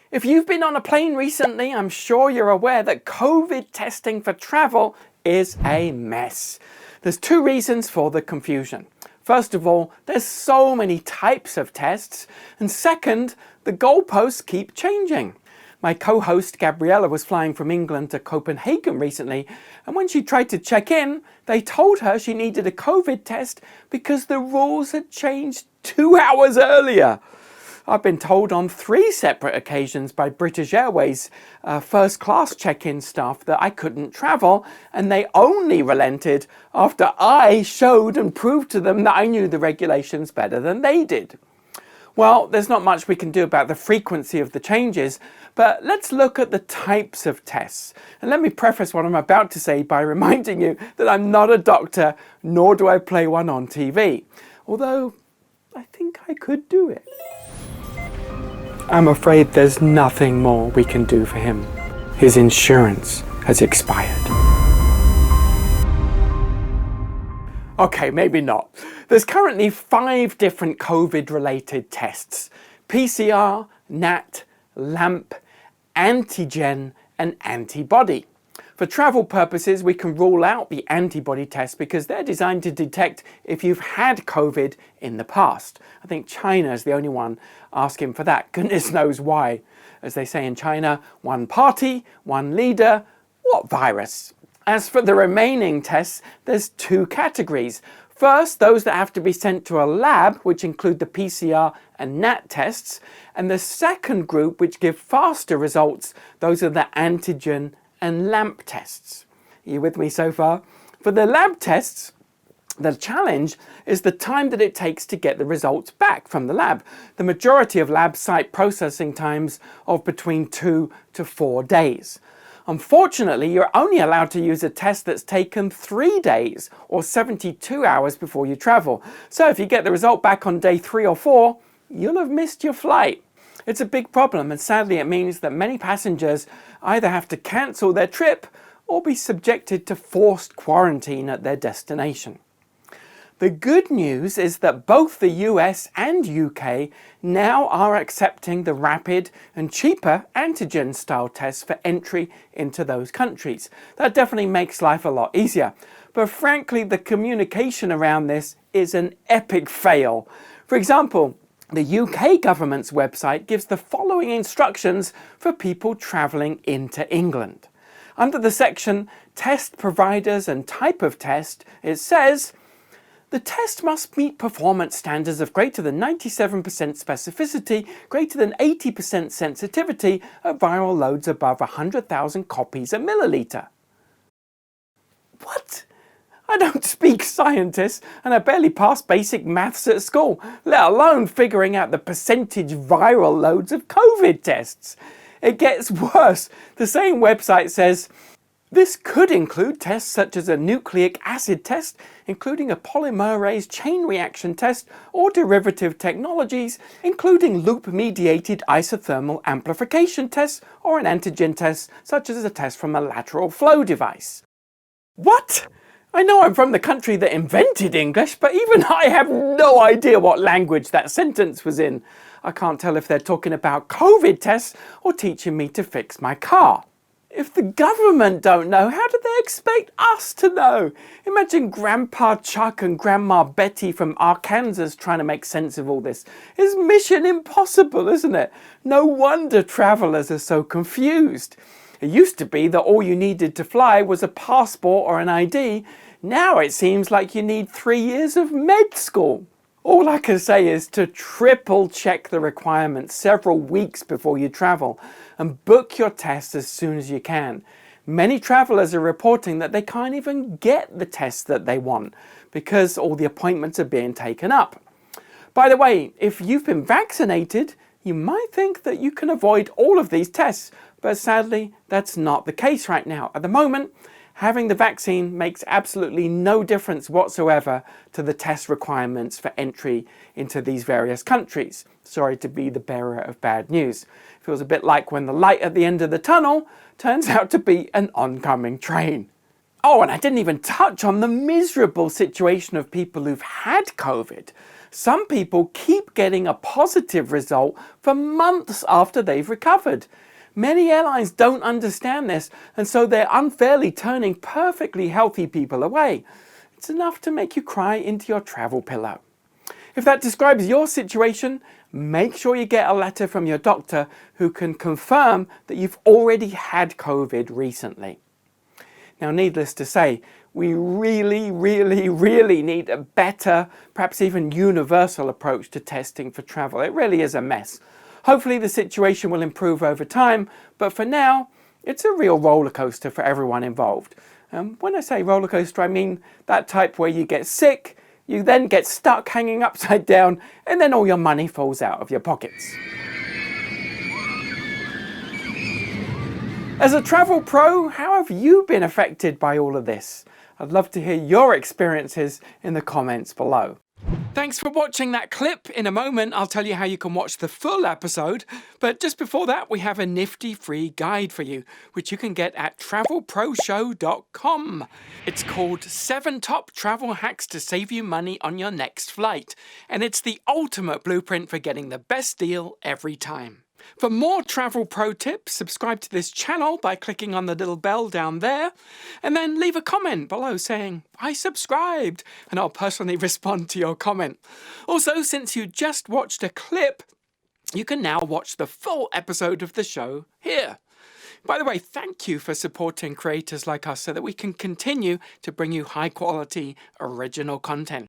If you've been on a plane recently, I'm sure you're aware that COVID testing for travel is a mess. There's two reasons for the confusion. First of all, there's so many types of tests, and second, the goalposts keep changing. My co-host Gabriella was flying from England to Copenhagen recently, and when she tried to check in, they told her she needed a COVID test because the rules had changed 2 hours earlier. I've been told on 3 separate occasions by British Airways first class check-in staff that I couldn't travel, and they only relented after I showed and proved to them that I knew the regulations better than they did. Well, there's not much we can do about the frequency of the changes, but let's look at the types of tests. And let me preface what I'm about to say by reminding you that I'm not a doctor, nor do I play one on TV. Although, I think I could do it. I'm afraid there's nothing more we can do for him. His insurance has expired. Okay, maybe not. There's currently 5 different COVID-related tests: PCR, NAAT, LAMP, ANTIGEN, and ANTIBODY. For travel purposes, we can rule out the antibody test because they're designed to detect if you've had COVID in the past. I think China is the only one asking for that. Goodness knows why. As they say in China, one party, one leader, what virus? As for the remaining tests, there's 2 categories. First, those that have to be sent to a lab, which include the PCR and NAT tests, and the second group, which give faster results, those are the antigen and LAMP tests. Are you with me so far? For the lab tests, the challenge is the time that it takes to get the results back from the lab. The majority of labs cite processing times of between 2 to 4 days. Unfortunately, you're only allowed to use a test that's taken 3 days or 72 hours before you travel. So if you get the result back on day 3 or 4, you'll have missed your flight. It's a big problem, and sadly it means that many passengers either have to cancel their trip or be subjected to forced quarantine at their destination. The good news is that both the US and UK now are accepting the rapid and cheaper antigen style tests for entry into those countries. That definitely makes life a lot easier. But frankly, the communication around this is an epic fail. For example, the UK government's website gives the following instructions for people travelling into England. Under the section Test Providers and Type of Test, it says, the test must meet performance standards of greater than 97% specificity, greater than 80% sensitivity at viral loads above 100,000 copies a milliliter. What? I don't speak scientist, and I barely passed basic maths at school, let alone figuring out the percentage viral loads of COVID tests. It gets worse. The same website says, this could include tests such as a nucleic acid test, including a polymerase chain reaction test, or derivative technologies, including loop-mediated isothermal amplification tests, or an antigen test, such as a test from a lateral flow device. What? I know I'm from the country that invented English, but even I have no idea what language that sentence was in. I can't tell if they're talking about COVID tests or teaching me to fix my car. If the government don't know, how do they expect us to know? Imagine Grandpa Chuck and Grandma Betty from Arkansas trying to make sense of all this. It's mission impossible, isn't it? No wonder travellers are so confused. It used to be that all you needed to fly was a passport or an ID. Now it seems like you need 3 years of med school. All I can say is to triple check the requirements several weeks before you travel and book your test as soon as you can. Many travellers are reporting that they can't even get the tests that they want because all the appointments are being taken up. By the way, if you've been vaccinated, you might think that you can avoid all of these tests, but sadly that's not the case right now. At the moment, having the vaccine makes absolutely no difference whatsoever to the test requirements for entry into these various countries. Sorry to be the bearer of bad news. Feels a bit like when the light at the end of the tunnel turns out to be an oncoming train. Oh, and I didn't even touch on the miserable situation of people who've had COVID. Some people keep getting a positive result for months after they've recovered. Many airlines don't understand this, and so they're unfairly turning perfectly healthy people away. It's enough to make you cry into your travel pillow. If that describes your situation, make sure you get a letter from your doctor who can confirm that you've already had COVID recently. Now, needless to say, we really need a better, perhaps even universal approach to testing for travel. It really is a mess. Hopefully the situation will improve over time, but for now, it's a real roller coaster for everyone involved. When I say roller coaster, I mean that type where you get sick, you then get stuck hanging upside down, and then all your money falls out of your pockets. As a travel pro, how have you been affected by all of this? I'd love to hear your experiences in the comments below. Thanks for watching that clip. In a moment, I'll tell you how you can watch the full episode. But just before that, we have a nifty free guide for you, which you can get at travelproshow.com. It's called 7 Top Travel Hacks to Save You Money on Your Next Flight. And it's the ultimate blueprint for getting the best deal every time. For more travel pro tips, subscribe to this channel by clicking on the little bell down there, and then leave a comment below saying, "I subscribed," and I'll personally respond to your comment. Also, since you just watched a clip, you can now watch the full episode of the show here. By the way, thank you for supporting creators like us so that we can continue to bring you high quality original content.